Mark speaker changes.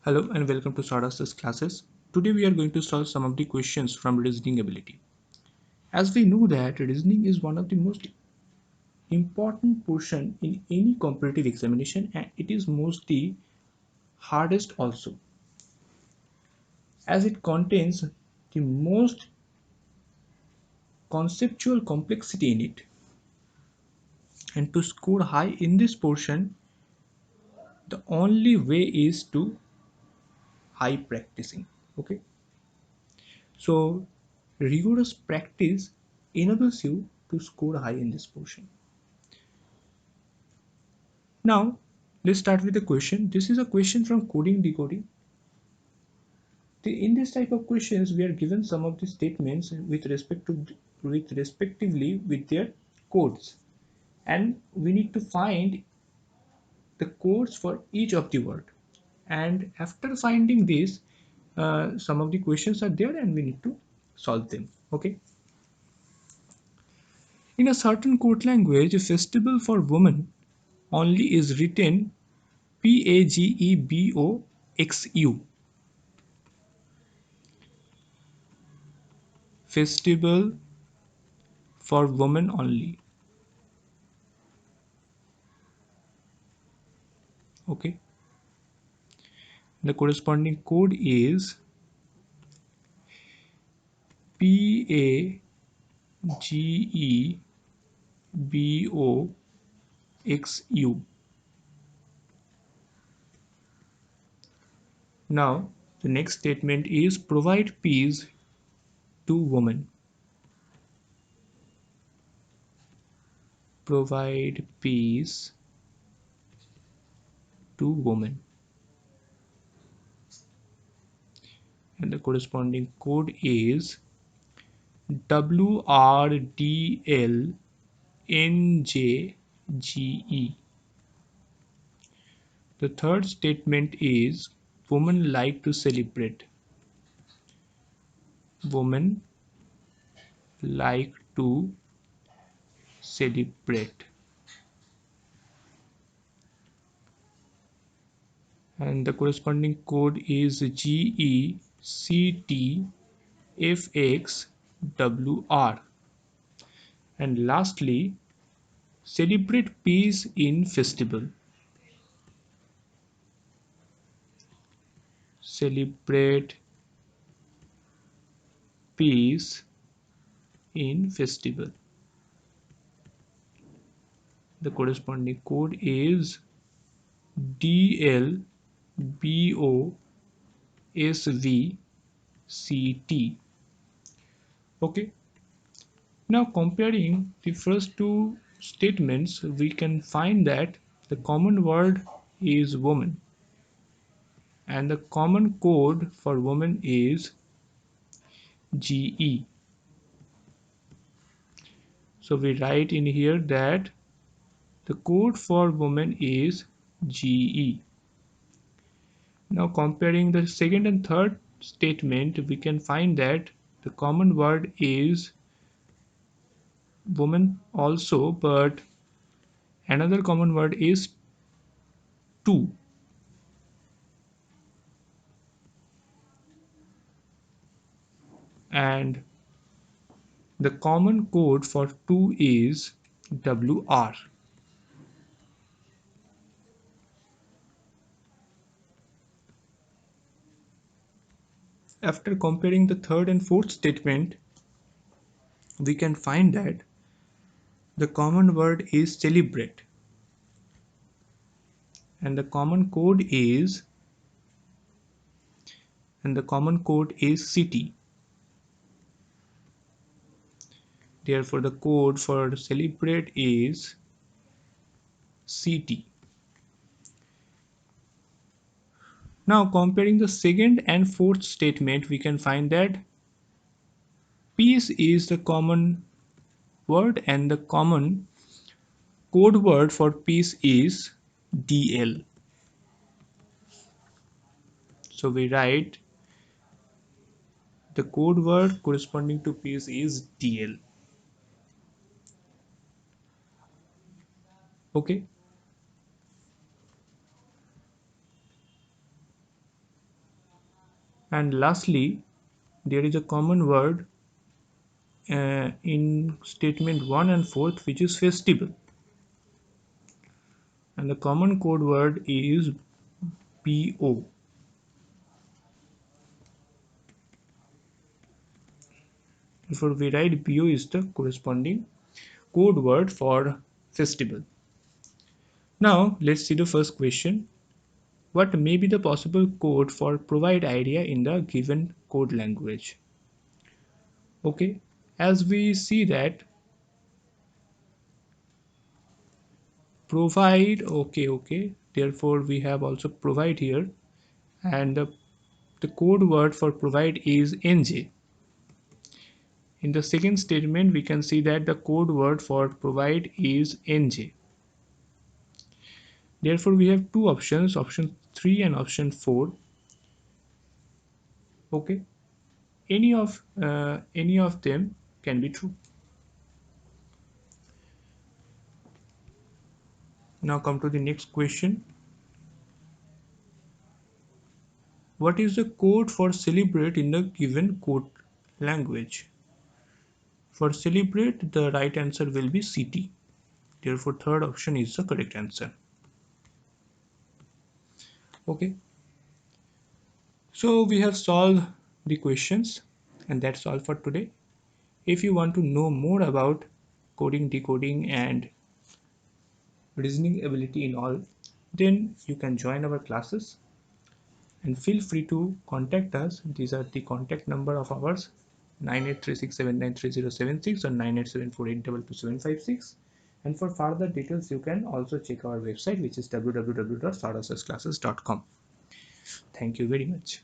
Speaker 1: Hello and welcome to Sawdust's classes. Today we are going to solve some of the questions from reasoning ability. As we know that reasoning is one of the most important portion in any competitive examination, and it is mostly hardest also, as it contains the most conceptual complexity in it. And to score high in this portion, the only way is to high practicing. Okay, so rigorous practice enables you to score high in this portion. Now, let's start with the question. This is a question from coding decoding. In this type of questions, we are given some of the statements with respectively with their codes, and we need to find the codes for each of the word. And after finding this, some of the questions are there, and we need to solve them. Okay. In a certain code language, a festival for women only is written PAGEBOXU. Festival for women only. Okay, the corresponding code is PAGEBOXU. Now the next statement is provide peace to women. Provide peace to women, and the corresponding code is WRDLNJGE. The third statement is women like to celebrate. Women like to celebrate, and the corresponding code is GECTFXWR. And lastly, celebrate peace in festival. Celebrate peace in festival. The corresponding code is DLBOSVCT. Okay. Now comparing the first two statements, we can find that the common word is woman, and the common code for woman is GE. So we write in here that the code for woman is GE. Now comparing the second and third statement, we can find that the common word is woman also, but another common word is two. And the common code for 2 is WR. After comparing the third and fourth statement, we can find that the common word is celebrate, and the common code is city. Therefore, the code for celebrate is CT. Now comparing the second and fourth statement, we can find that peace is the common word, and the common code word for peace is DL. So we write the code word corresponding to peace is DL. Okay. And lastly, there is a common word in statement 1 and 4th, which is festival, and the common code word is PO. Therefore, we write PO is the corresponding code word for festival. Now, let's see the first question. What may be the possible code for provide idea in the given code language? Okay, as we see that provide, okay, therefore we have also provide here, and the code word for provide is NJ. In the second statement, we can see that the code word for provide is NJ. Therefore, we have two options, option 3 and option 4. Okay, any of them can be true. Now come to the next question. What is the code for celebrate in the given code language? For celebrate, the right answer will be CT. Therefore, third option is the correct answer. Okay. So we have solved the questions, and that's all for today. If you want to know more about coding, decoding, and reasoning ability in all, then you can join our classes, and feel free to contact us. These are the contact number of ours: 9836793076 or 9874822756. And for further details, you can also check our website, which is www.startussclasses.com. Thank you very much.